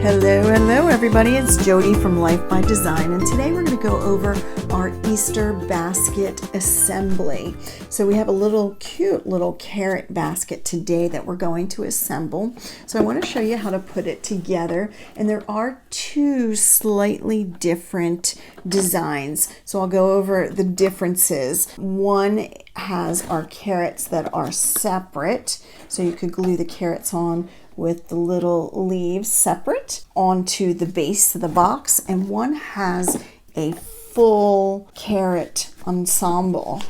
Hello everybody, it's Jody from Life by Design, and today we're going to go over our Easter basket assembly. So we have a little cute little carrot basket today that we're going to assemble. So I want to show you how to put it together, and there are two slightly different designs. So I'll go over the differences. One has our carrots that are separate, so you could glue the carrots on with the little leaves separate onto the base of the box, and one has a full carrot ensemble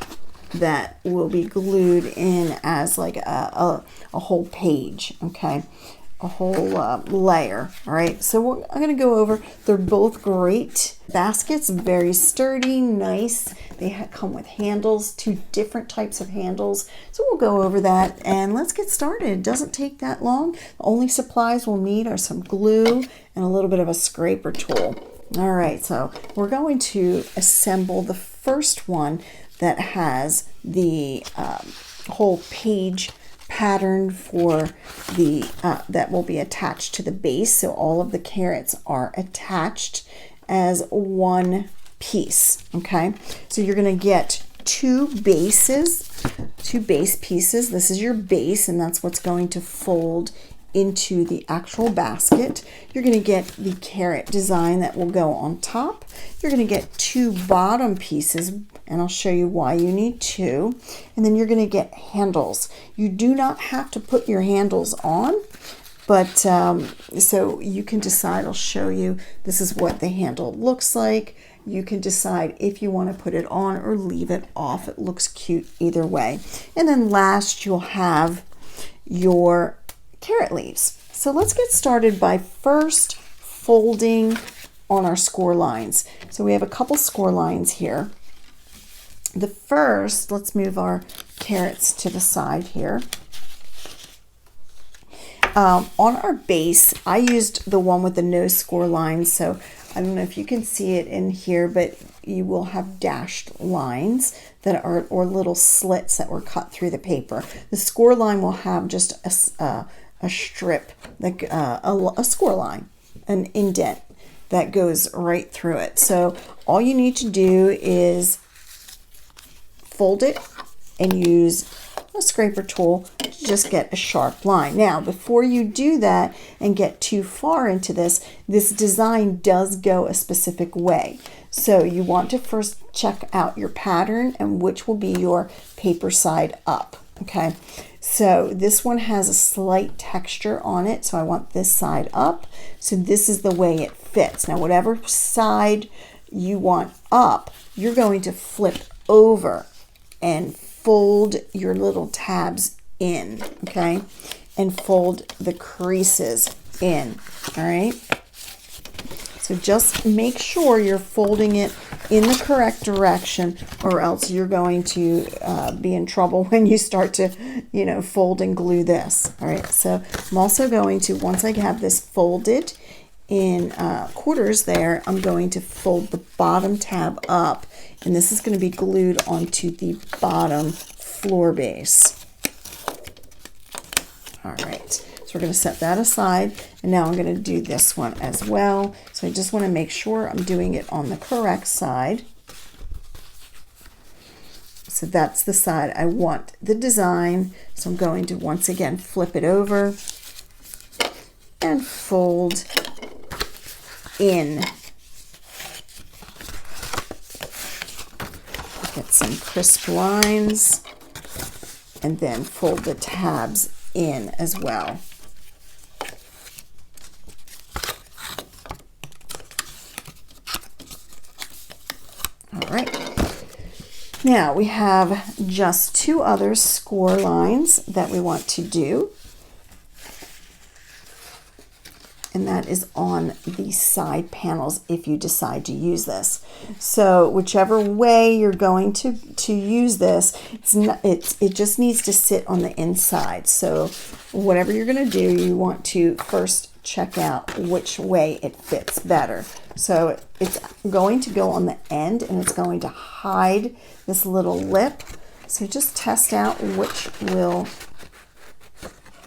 that will be glued in as like a whole page, okay, a whole layer. All right, so I'm going to go over, they're both great baskets, very sturdy, nice. They come with handles, two different types of handles. So we'll go over that and let's get started. It doesn't take that long. The only supplies we'll need are some glue and a little bit of a scraper tool. All right, so we're going to assemble the first one that has the whole page pattern for the that will be attached to the base. So all of the carrots are attached as one piece. Okay, so you're going to get two base pieces. This is your base, and that's what's going to fold into the actual basket. You're going to get the carrot design that will go on top. You're going to get two bottom pieces, and I'll show you why you need two. And then you're going to get handles. You do not have to put your handles on, but so you can decide. I'll show you. This is what the handle looks like. You can decide if you want to put it on or leave it off. It looks cute either way. And then last, you'll have your carrot leaves. So let's get started by first folding on our score lines. So we have a couple score lines here. The first, let's move our carrots to the side here. On our base, I used the one with the no score lines, so I don't know if you can see it in here, but you will have dashed lines that are, or little slits that were cut through the paper. The score line will have just a strip, like a score line, an indent that goes right through it. So all you need to do is fold it and use a scraper tool to just get a sharp line. Now, before you do that and get too far into this design does go a specific way. So you want to first check out your pattern and which will be your paper side up. Okay, so this one has a slight texture on it, so I want this side up. So this is the way it fits. Now, whatever side you want up, you're going to flip over and fold your little tabs in, okay, and fold the creases in. All right, so just make sure you're folding it in the correct direction, or else you're going to be in trouble when you start to, you know, fold and glue this. All right, so I'm also going to, once I have this folded in quarters there, I'm going to fold the bottom tab up, and this is going to be glued onto the bottom floor base. All right, so we're going to set that aside, and now I'm going to do this one as well. So I just want to make sure I'm doing it on the correct side. So that's the side I want the design. So I'm going to once again flip it over and fold in. Get some crisp lines and then fold the tabs in as well. All right. Now we have just two other score lines that we want to do, and that is on the side panels if you decide to use this. So whichever way you're going to use this, it just needs to sit on the inside. So whatever you're going to do, you want to first check out which way it fits better. So it's going to go on the end, and it's going to hide this little lip. So just test out which will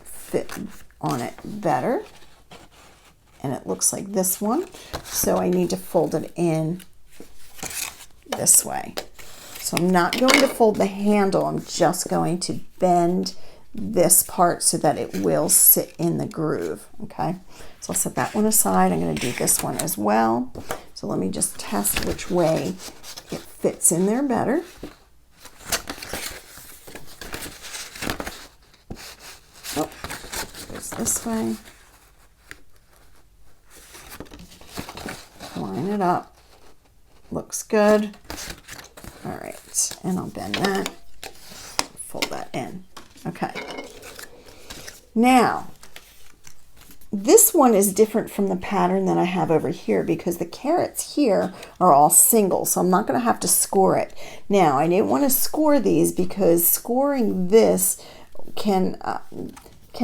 fit on it better. and it looks like this one. So I need to fold it in this way. So I'm not going to fold the handle, I'm just going to bend this part so that it will sit in the groove, okay? So I'll set that one aside. I'm going to do this one as well. So let me just test which way it fits in there better. Oh, goes this way. Line it up. Looks good. All right, and I'll bend that, fold that in. Okay. Now, this one is different from the pattern that I have over here because the carrots here are all single, so I'm not going to have to score it. Now, I didn't want to score these because scoring this can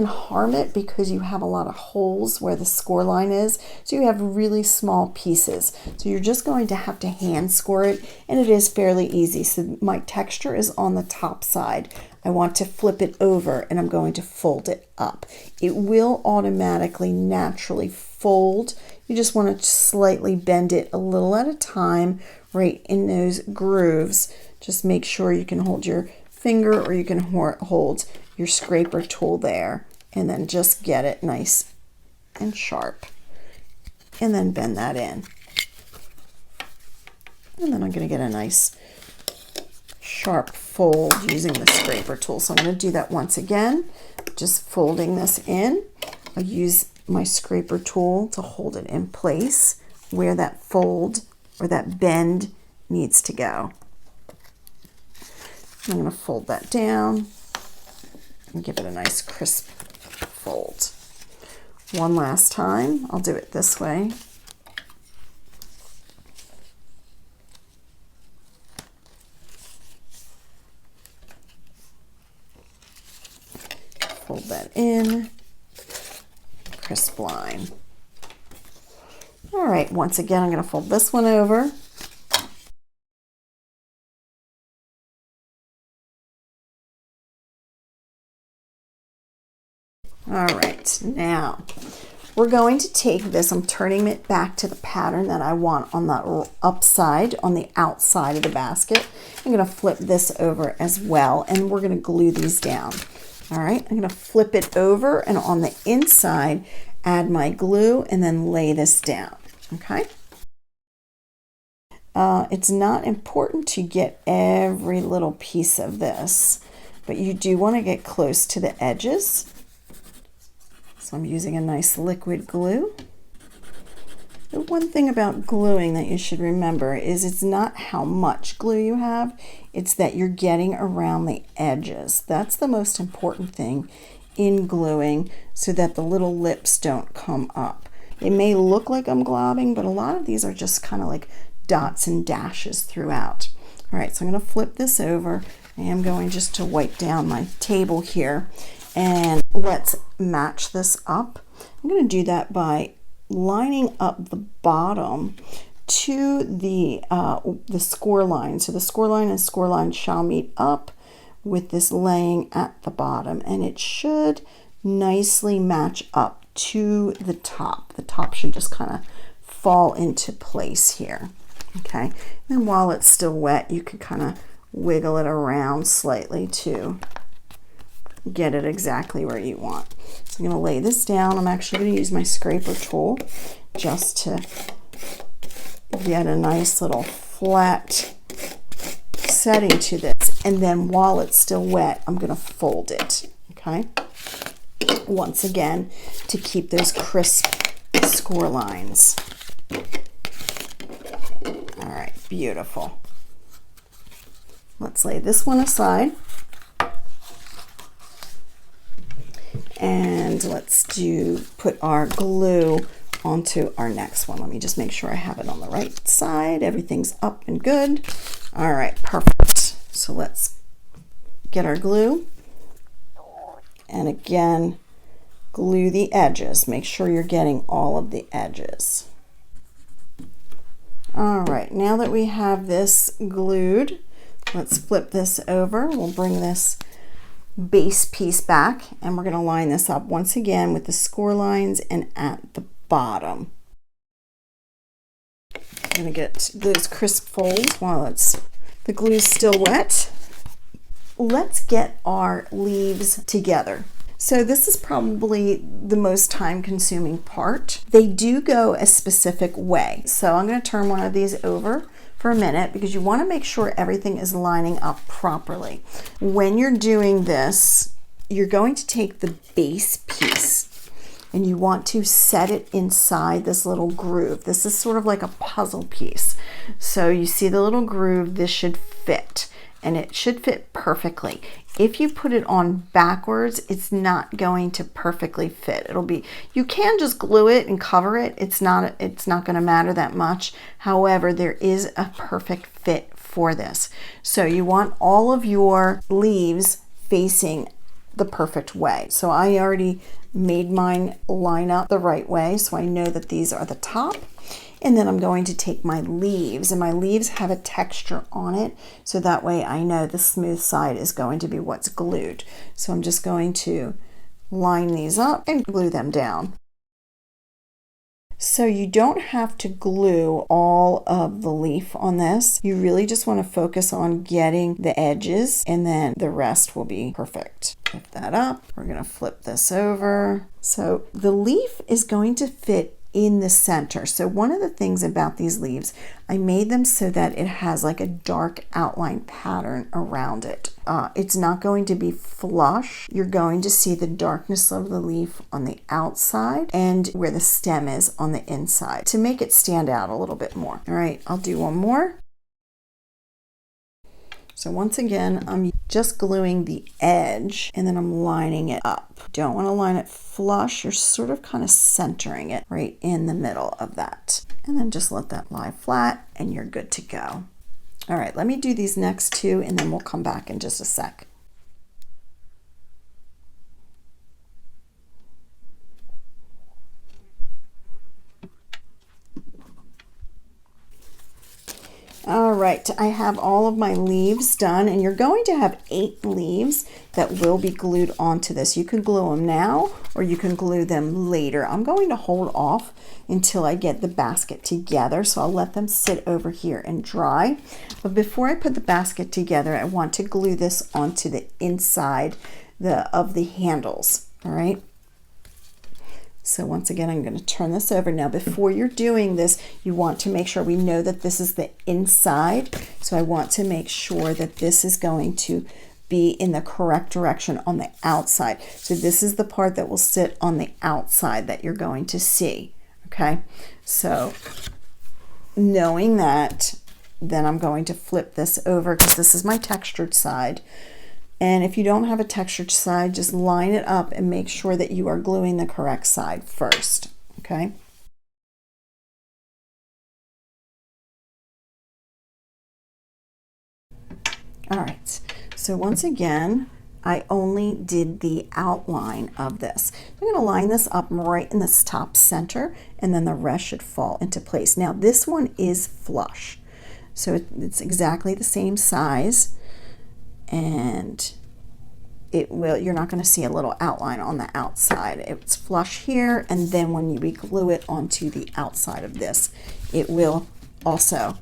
harm it because you have a lot of holes where the score line is, so you have really small pieces. So you're just going to have to hand score it, and it is fairly easy. So my texture is on the top side. I want to flip it over and I'm going to fold it up. It will automatically naturally fold. You just want to slightly bend it a little at a time right in those grooves. Just make sure you can hold your finger or you can hold your scraper tool there and then just get it nice and sharp and then bend that in. And then I'm going to get a nice sharp fold using the scraper tool. So I'm going to do that once again, just folding this in. I'll use my scraper tool to hold it in place where that fold or that bend needs to go. I'm going to fold that down and give it a nice crisp fold. One last time, I'll do it this way. Fold that in, crisp line. All right, once again, I'm going to fold this one over. All right, now we're going to take this, I'm turning it back to the pattern that I want on the upside, on the outside of the basket. I'm going to flip this over as well, and we're going to glue these down. All right, I'm going to flip it over, and on the inside, add my glue, and then lay this down, okay? It's not important to get every little piece of this, but you do want to get close to the edges. So I'm using a nice liquid glue. The one thing about gluing that you should remember is it's not how much glue you have, it's that you're getting around the edges. That's the most important thing in gluing so that the little lips don't come up. It may look like I'm globbing, but a lot of these are just kind of like dots and dashes throughout. All right, so I'm going to flip this over. I am going just to wipe down my table here. And let's match this up. I'm going to do that by lining up the bottom to the score line. So the score line and score line shall meet up with this laying at the bottom, and it should nicely match up to the top. The top should just kind of fall into place here. Okay, and while it's still wet, you can kind of wiggle it around slightly to get it exactly where you want. So I'm going to lay this down. I'm actually going to use my scraper tool just to get a nice little flat setting to this. And then while it's still wet, I'm going to fold it, okay? Once again, to keep those crisp score lines. All right, beautiful. Let's lay this one aside. And let's put our glue onto our next one. Let me just make sure I have it on the right side. Everything's up and good. All right, perfect. So let's get our glue. And again, glue the edges. Make sure you're getting all of the edges. All right, now that we have this glued, let's flip this over. We'll bring this base piece back, and we're going to line this up once again with the score lines and at the bottom. I'm going to get those crisp folds while the glue's still wet. Let's get our leaves together. So this is probably the most time-consuming part. They do go a specific way. So I'm going to turn one of these over for a minute because you want to make sure everything is lining up properly. When you're doing this, you're going to take the base piece and you want to set it inside this little groove. This is sort of like a puzzle piece. So you see the little groove, this should fit, and it should fit perfectly. If you put it on backwards, it's not going to perfectly fit. You can just glue it and cover it. It's not going to matter that much. However, there is a perfect fit for this. So you want all of your leaves facing the perfect way. So I already made mine line up the right way, so I know that these are the top. And then I'm going to take my leaves, and my leaves have a texture on it, so that way I know the smooth side is going to be what's glued. So I'm just going to line these up and glue them down. So you don't have to glue all of the leaf on this. You really just want to focus on getting the edges, and then the rest will be perfect. Lift that up. We're going to flip this over. So the leaf is going to fit in the center. So one of the things about these leaves, I made them so that it has like a dark outline pattern around it. It's not going to be flush. You're going to see the darkness of the leaf on the outside and where the stem is on the inside to make it stand out a little bit more. All right, I'll do one more. So once again, I'm just gluing the edge and then I'm lining it up. Don't want to line it flush. You're sort of kind of centering it right in the middle of that. And then just let that lie flat and you're good to go. All right, let me do these next two and then we'll come back in just a sec. All right, I have all of my leaves done, and you're going to have 8 leaves that will be glued onto this. You can glue them now or you can glue them later. I'm going to hold off until I get the basket together, so I'll let them sit over here and dry. But before I put the basket together, I want to glue this onto the inside of the handles, all right? So once again, I'm going to turn this over. Now, before you're doing this, you want to make sure we know that this is the inside. So I want to make sure that this is going to be in the correct direction on the outside. So this is the part that will sit on the outside that you're going to see. Okay, so knowing that, then I'm going to flip this over because this is my textured side. And if you don't have a textured side, just line it up and make sure that you are gluing the correct side first, okay? All right, so once again, I only did the outline of this. I'm gonna line this up right in this top center, and then the rest should fall into place. Now, this one is flush, so it's exactly the same size. And you're not going to see a little outline on the outside. It's flush here, and then when we glue it onto the outside of this, it will also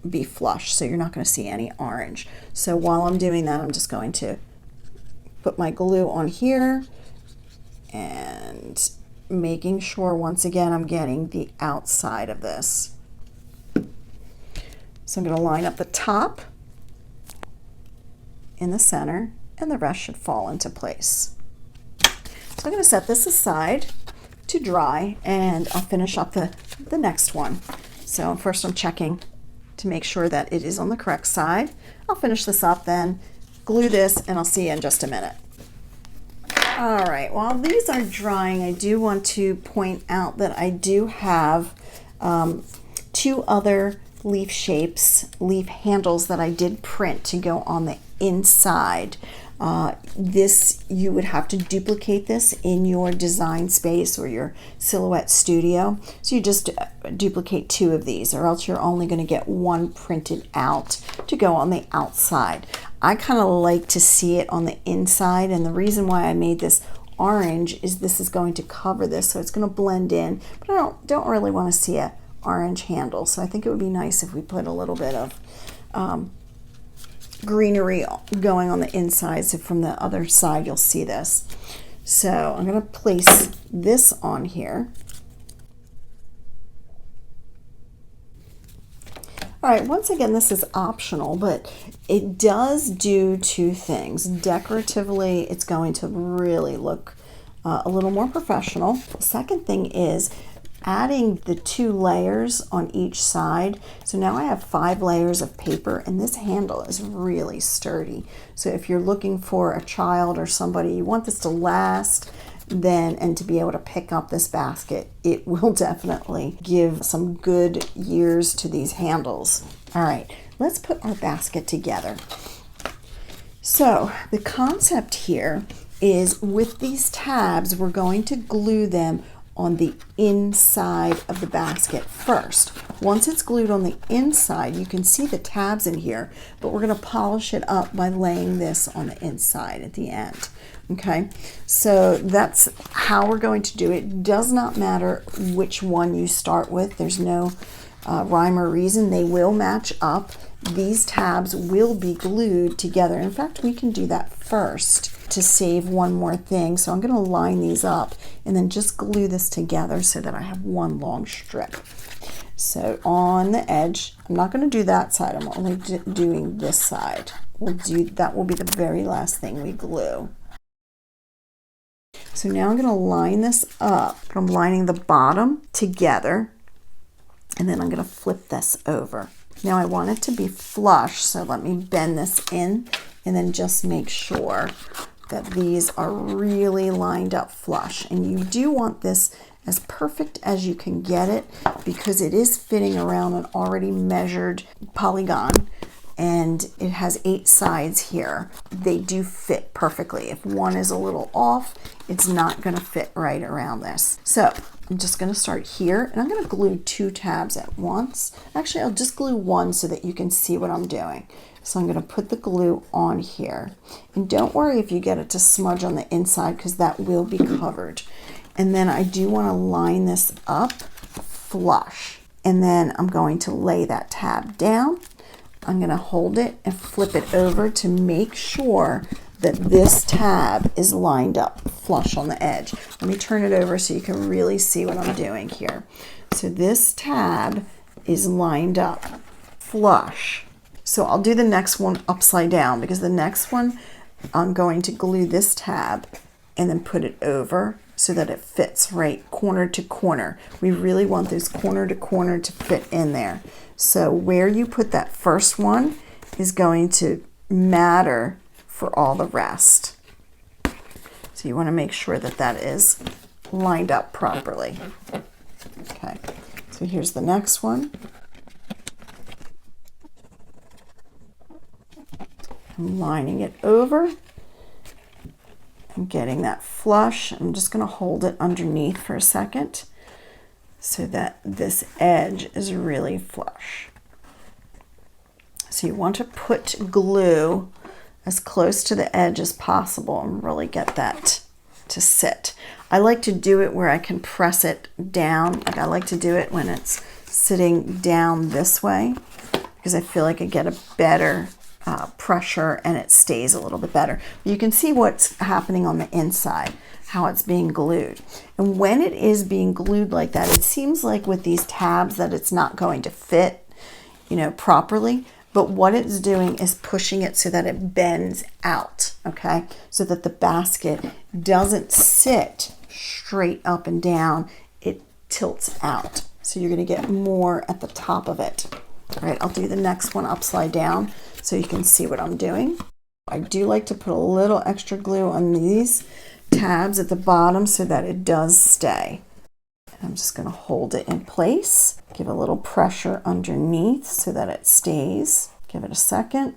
be flush, so you're not going to see any orange. So while I'm doing that, I'm just going to put my glue on here and making sure, once again, I'm getting the outside of this. So I'm going to line up the top in the center, and the rest should fall into place. So I'm going to set this aside to dry, and I'll finish up the next one. So first I'm checking to make sure that it is on the correct side. I'll finish this up, then glue this, and I'll see you in just a minute. All right, while these are drying, I do want to point out that I do have 2 other leaf shapes, leaf handles that I did print to go on the inside. This, you would have to duplicate this in your design space or your silhouette studio. So you just duplicate 2 of these, or else you're only going to get 1 printed out to go on the outside. I kind of like to see it on the inside, and the reason why I made this orange is this is going to cover this, so it's going to blend in, but I don't really want to see a orange handle, so I think it would be nice if we put a little bit of greenery going on the inside, so from the other side you'll see this. So I'm going to place this on here. All right, once again, this is optional, but it does do two things. Decoratively, it's going to really look a little more professional. The second thing is adding the 2 layers on each side. So now I have 5 layers of paper, and this handle is really sturdy. So if you're looking for a child or somebody, you want this to last, and to be able to pick up this basket, it will definitely give some good years to these handles. All right, let's put our basket together. So the concept here is with these tabs, we're going to glue them on the inside of the basket first. Once it's glued on the inside, you can see the tabs in here, but we're going to polish it up by laying this on the inside at the end. Okay, so that's how we're going to do it. It does not matter which one you start with. There's no rhyme or reason. They will match up. These tabs will be glued together. In fact, we can do that first to save one more thing. So I'm going to line these up and then just glue this together so that I have one long strip. So on the edge, I'm not going to do that side. I'm only doing this side. That will be the very last thing we glue. So now I'm going to line this up. I'm lining the bottom together, and then I'm going to flip this over. Now I want it to be flush, so let me bend this in and then just make sure that these are really lined up flush. And you do want this as perfect as you can get it, because it is fitting around an already measured polygon, and it has 8 sides here. They do fit perfectly. If one is a little off, it's not going to fit right around this. So I'm just going to start here, and I'm going to glue 2 tabs at once. Actually, I'll just glue one so that you can see what I'm doing. So I'm going to put the glue on here. And don't worry if you get it to smudge on the inside, because that will be covered. And then I do want to line this up flush. And then I'm going to lay that tab down. I'm going to hold it and flip it over to make sure that this tab is lined up flush on the edge. Let me turn it over so you can really see what I'm doing here. So this tab is lined up flush. So I'll do the next one upside down, because the next one I'm going to glue this tab and then put it over so that it fits right corner to corner. We really want those corner to corner to fit in there. So where you put that first one is going to matter for all the rest. So you want to make sure that that is lined up properly. Okay, so here's the next one. I'm lining it over. I'm getting that flush. I'm just going to hold it underneath for a second so that this edge is really flush. So you want to put glue as close to the edge as possible and really get that to sit. I like to do it where I can press it down. Like I like to do it when it's sitting down this way, because I feel like I get a better pressure and it stays a little bit better. You can see what's happening on the inside, how it's being glued. And when it is being glued like that, it seems like with these tabs that it's not going to fit, properly. But what it's doing is pushing it so that it bends out, okay? So that the basket doesn't sit straight up and down, it tilts out. So you're gonna get more at the top of it. All right, I'll do the next one upside down so you can see what I'm doing. I do like to put a little extra glue on these tabs at the bottom so that it does stay. I'm just going to hold it in place, give a little pressure underneath so that it stays. Give it a second,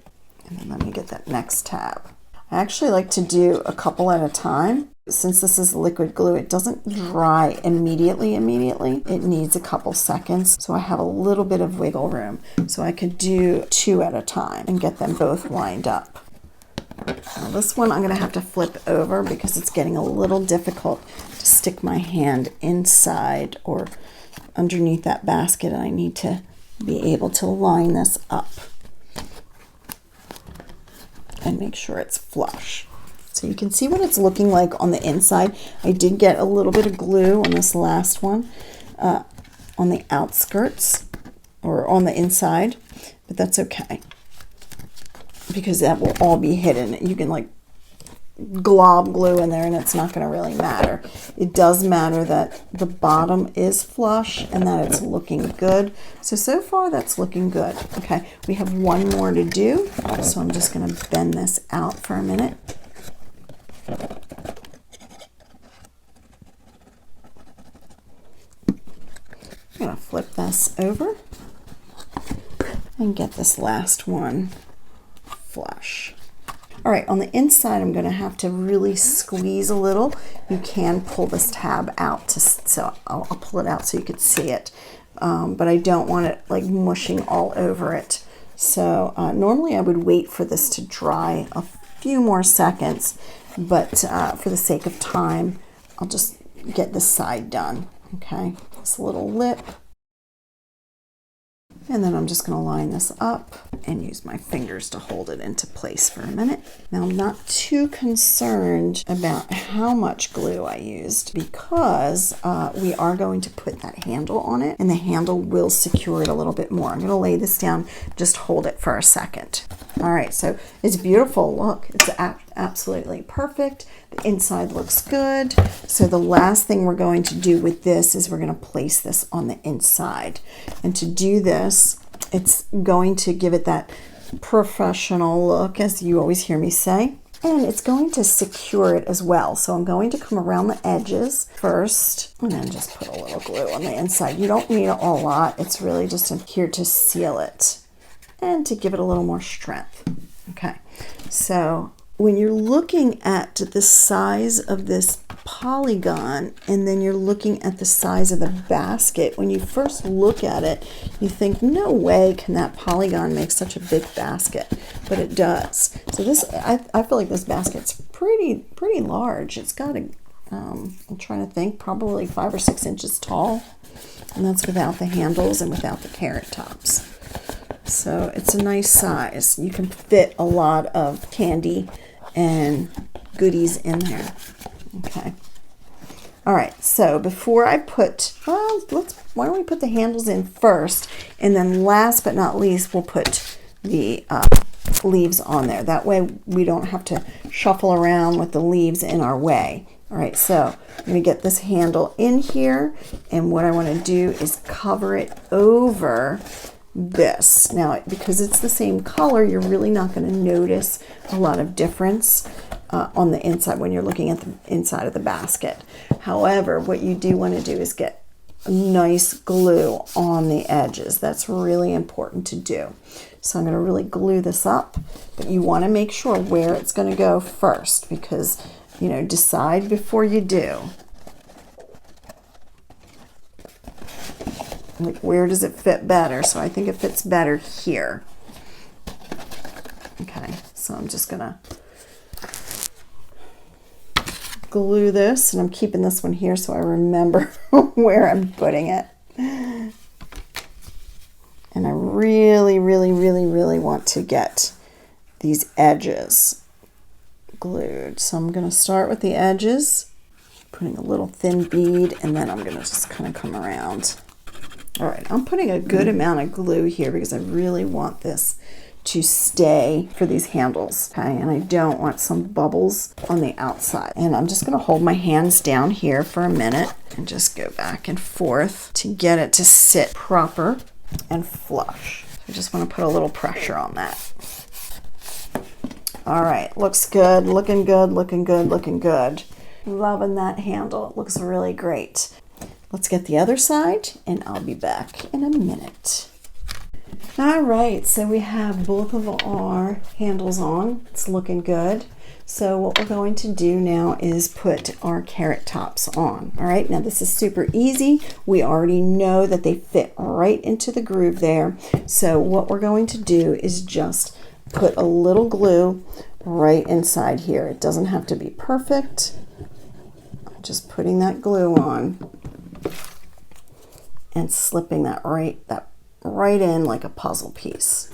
and then let me get that next tab. I actually like to do a couple at a time. Since this is liquid glue, it doesn't dry immediately. It needs a couple seconds, so I have a little bit of wiggle room. So I could do 2 at a time and get them both lined up. Now this one I'm going to have to flip over because it's getting a little difficult to stick my hand inside or underneath that basket, and I need to be able to line this up and make sure it's flush. So you can see what it's looking like on the inside. I did get a little bit of glue on this last one on the outskirts or on the inside, but that's okay because that will all be hidden. You can like glob glue in there and it's not going to really matter. It does matter that the bottom is flush and that it's looking good. So far that's looking good. Okay, we have one more to do, so I'm just going to bend this out for a minute. I'm going to flip this over and get this last one flush. All right, on the inside, I'm going to have to really squeeze a little. You can pull this tab out, so I'll pull it out so you could see it. But I don't want it like mushing all over it. So normally I would wait for this to dry a few more seconds, but for the sake of time, I'll just get this side done. Okay, this little lip. And then I'm just going to line this up and use my fingers to hold it into place for a minute. Now I'm not too concerned about how much glue I used because we are going to put that handle on it and the handle will secure it a little bit more. I'm going to lay this down, just hold it for a second. All right, so it's beautiful. Look, it's absolutely perfect. The inside looks good. So the last thing we're going to do with this is we're going to place this on the inside. And to do this, it's going to give it that professional look, as you always hear me say. And it's going to secure it as well. So I'm going to come around the edges first and then just put a little glue on the inside. You don't need a lot. It's really just here to seal it and to give it a little more strength. Okay, so when you're looking at the size of this polygon and then you're looking at the size of the basket, when you first look at it, you think, no way can that polygon make such a big basket, but it does. So this, I feel like this basket's pretty large. It's got a, I'm trying to think, probably 5 or 6 inches tall, and that's without the handles and without the carrot tops. So it's a nice size. You can fit a lot of candy and goodies in there. Okay. All right, so before I put, why don't we put the handles in first, and then last but not least, we'll put the leaves on there. That way we don't have to shuffle around with the leaves in our way. All right, so I'm going to get this handle in here, and what I want to do is cover it over this. Now, because it's the same color, you're really not going to notice a lot of difference on the inside when you're looking at the inside of the basket. However, what you do want to do is get a nice glue on the edges. That's really important to do. So I'm going to really glue this up, but you want to make sure where it's going to go first because, you know, decide before you do. Like, where does it fit better? So I think it fits better here. Okay, so I'm just gonna glue this, and I'm keeping this one here so I remember where I'm putting it. And I really want to get these edges glued. So I'm gonna start with the edges, putting a little thin bead, and then I'm gonna just kind of come around. All right, I'm putting a good amount of glue here because I really want this to stay for these handles, okay? And I don't want some bubbles on the outside. And I'm just gonna hold my hands down here for a minute and just go back and forth to get it to sit proper and flush. I just wanna put a little pressure on that. All right, looks good, looking good, looking good, looking good. Loving that handle, it looks really great. Let's get the other side and I'll be back in a minute. All right, so we have both of our handles on. It's looking good. So what we're going to do now is put our carrot tops on. All right, now this is super easy. We already know that they fit right into the groove there. So what we're going to do is just put a little glue right inside here. It doesn't have to be perfect. I'm just putting that glue on and slipping that right in like a puzzle piece.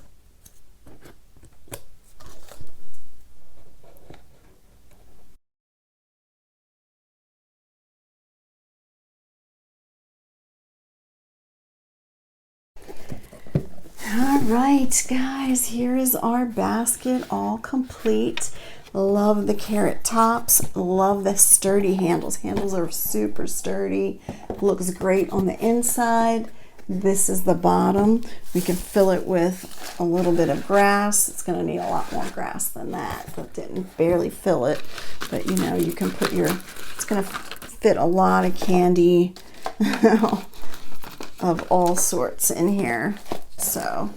All right, guys, here is our basket all complete. Love the carrot tops, love the sturdy handles. Handles are super sturdy. Looks great on the inside. This is the bottom. We can fill it with a little bit of grass. It's going to need a lot more grass than that. That didn't barely fill it, but you know, you can put your, it's going to fit a lot of candy of all sorts in here. So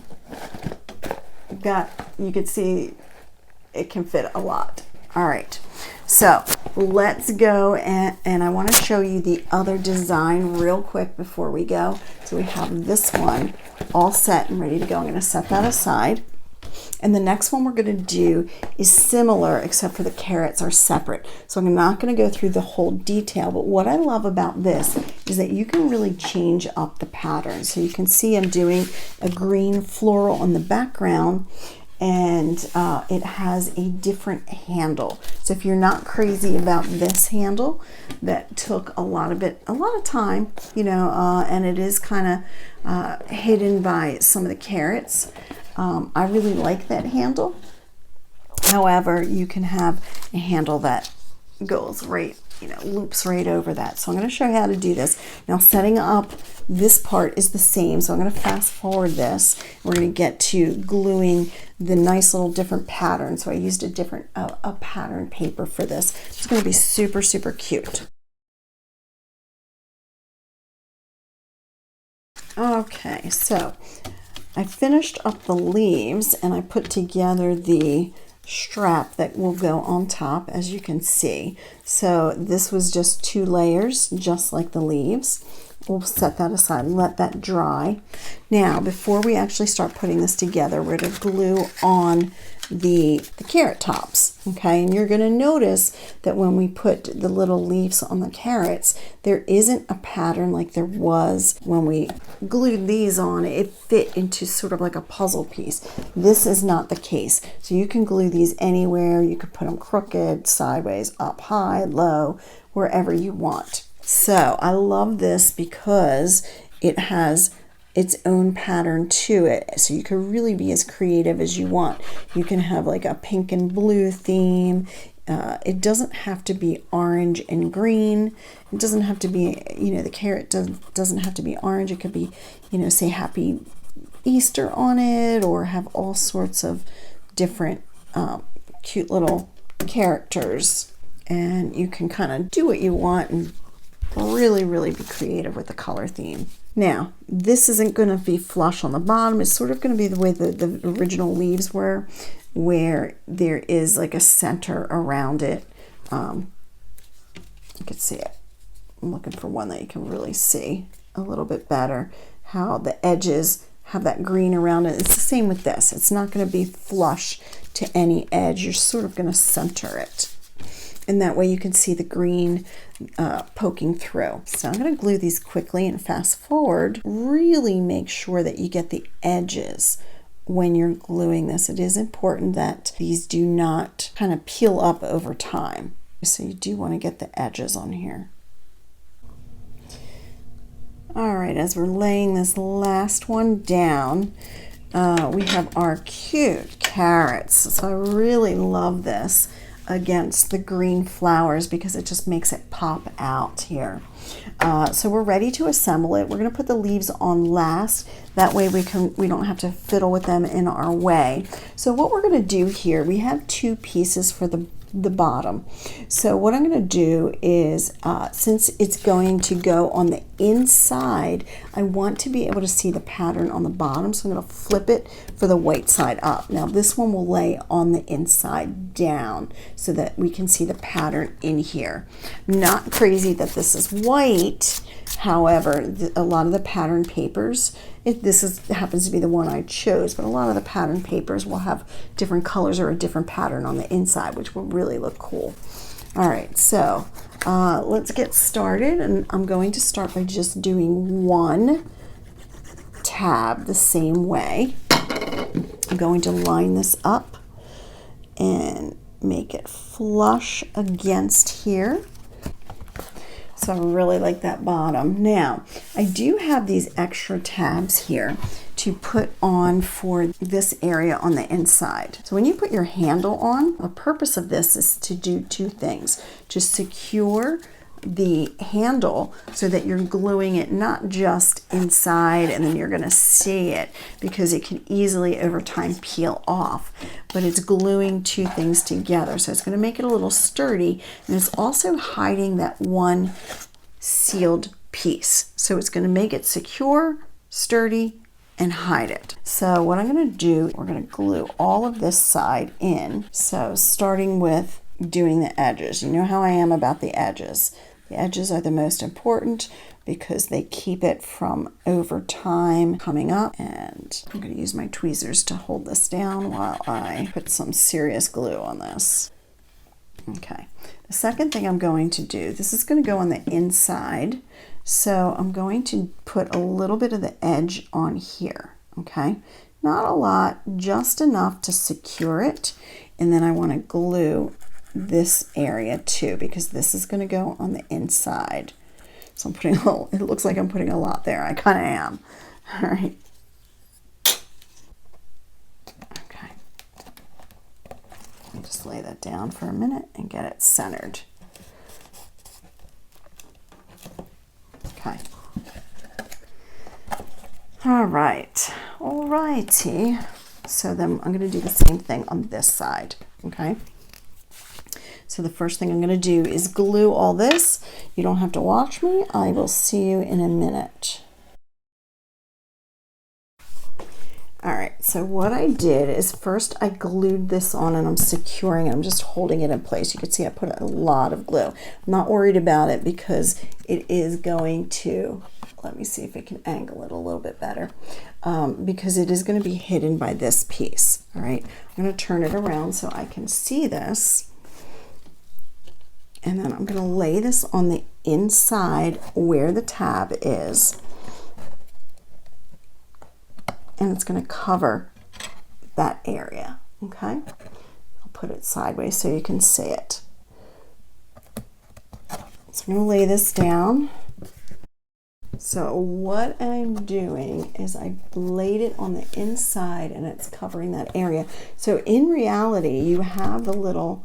you can see it can fit a lot. All right, so let's go and I want to show you the other design real quick before we go. So we have this one all set and ready to go. I'm going to set that aside. And the next one we're going to do is similar, except for the carrots are separate. So I'm not going to go through the whole detail, but what I love about this is that you can really change up the pattern. So you can see I'm doing a green floral on the background, and it has a different handle. So if you're not crazy about this handle, that took a lot of time, you know, and it is kind of hidden by some of the carrots. I really like that handle. However, you can have a handle that goes right, you know, loops right over that. So I'm going to show you how to do this. Now, setting up this part is the same. So I'm going to fast forward this. We're going to get to gluing the nice little different pattern. So I used a pattern paper for this. It's going to be super, super cute. Okay, so I finished up the leaves and I put together the strap that will go on top, as you can see. So this was just 2 layers, just like the leaves. We'll set that aside and let that dry. Now, before we actually start putting this together, we're going to glue on the carrot tops, okay? And you're going to notice that when we put the little leaves on the carrots, there isn't a pattern like there was when we glued these on. It fit into sort of like a puzzle piece. This is not the case. So you can glue these anywhere. You could put them crooked, sideways, up, high, low, wherever you want. So I love this because it has its own pattern to it, so you can really be as creative as you want. You can have like a pink and blue theme. It doesn't have to be orange and green. It doesn't have to be, you know, the carrot doesn't have to be orange. It could be, you know, say Happy Easter on it, or have all sorts of different cute little characters, and you can kind of do what you want and really, really be creative with the color theme. Now, this isn't going to be flush on the bottom. It's sort of going to be the way the original leaves were, where there is like a center around it. You can see it. I'm looking for one that you can really see a little bit better, how the edges have that green around it. It's the same with this. It's not going to be flush to any edge. You're sort of going to center it. And that way you can see the green poking through. So I'm going to glue these quickly and fast forward. Really make sure that you get the edges when you're gluing this. It is important that these do not kind of peel up over time. So you do want to get the edges on here. All right, as we're laying this last one down, we have our cute carrots. So I really love this against the green flowers because it just makes it pop out here. So we're ready to assemble it. We're going to put the leaves on last. That way we don't have to fiddle with them in our way. So what we're going to do here, we have 2 pieces for the bottom. So what I'm going to do is, since it's going to go on the inside, I want to be able to see the pattern on the bottom, so I'm going to flip it for the white side up. Now this one will lay on the inside down so that we can see the pattern in here. Not crazy that this is white, however, a lot of the pattern papers, happens to be the one I chose, but a lot of the pattern papers will have different colors or a different pattern on the inside, which will really look cool. All right, so let's get started, and I'm going to start by just doing one tab the same way. I'm going to line this up and make it flush against here. So I really like that bottom. Now, I do have these extra tabs here to put on for this area on the inside. So when you put your handle on, the purpose of this is to do two things. To secure the handle so that you're gluing it not just inside and then you're going to see it, because it can easily over time peel off, but it's gluing two things together, so it's going to make it a little sturdy, and it's also hiding that one sealed piece, so it's going to make it secure, sturdy, and hide it. So what I'm going to do, we're going to glue all of this side in. So starting with doing the edges, you know how I am about the edges. The edges are the most important because they keep it from over time coming up. And I'm going to use my tweezers to hold this down while I put some serious glue on this. Okay, the second thing I'm going to do, this is going to go on the inside. So I'm going to put a little bit of the edge on here, okay? Not a lot, just enough to secure it. And then I want to glue this area too, because this is going to go on the inside. So I'm putting it looks like I'm putting a lot there. I kind of am. All right. Okay. Let me just lay that down for a minute and get it centered. Okay. All right. All righty. So then I'm going to do the same thing on this side. Okay. So the first thing I'm going to do is glue all this. You don't have to watch me. I will see you in a minute. All right, so what I did is first I glued this on and I'm securing it. I'm just holding it in place. You can see I put a lot of glue. I'm not worried about it because it is going to, let me see if I can angle it a little bit better, because it is going to be hidden by this piece. All right, I'm going to turn it around so I can see this. And then I'm going to lay this on the inside where the tab is. And it's going to cover that area, okay? I'll put it sideways so you can see it. So I'm going to lay this down. So what I'm doing is I laid it on the inside and it's covering that area. So in reality, you have the little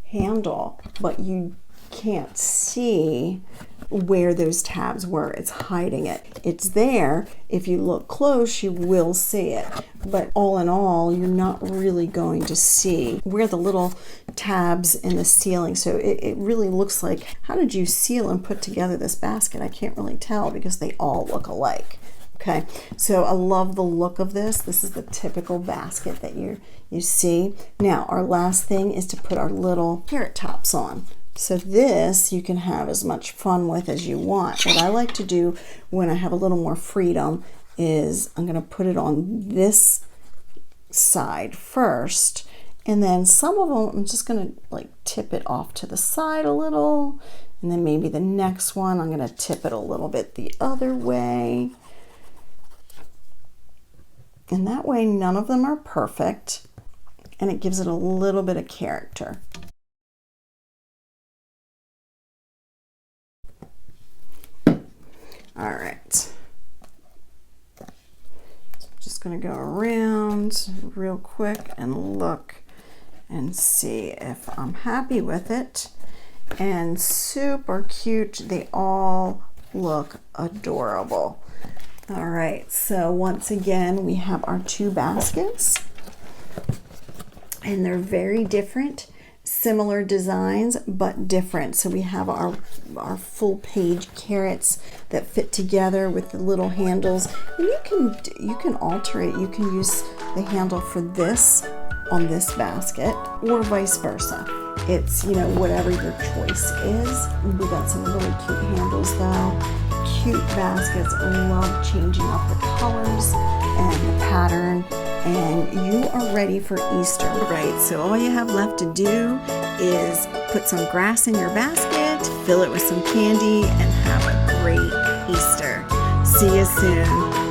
handle, but you can't see where those tabs were. It's hiding it. It's there. If you look close, you will see it. But all in all, you're not really going to see where the little tabs in the ceiling. So it really looks like, how did you seal and put together this basket? I can't really tell because they all look alike. Okay, so I love the look of this. This is the typical basket that you see. Now, our last thing is to put our little carrot tops on. So this you can have as much fun with as you want. What I like to do when I have a little more freedom is I'm going to put it on this side first, and then some of them I'm just going to like tip it off to the side a little, and then maybe the next one I'm going to tip it a little bit the other way. And that way none of them are perfect, and it gives it a little bit of character. All right, so I'm just going to go around real quick and look and see if I'm happy with it. And super cute. They all look adorable. All right, so once again, we have our two baskets, and they're very different. similar designs but different. So we have our full page carrots that fit together with the little handles, and you can alter it. You can use the handle for this on this basket or vice versa. It's, you know, whatever your choice is. We got some really cute handles though. Cute baskets. Love changing up the colors and the pattern, and you are ready for Easter. Right, so all you have left to do is put some grass in your basket, fill it with some candy, and have a great Easter. See you soon.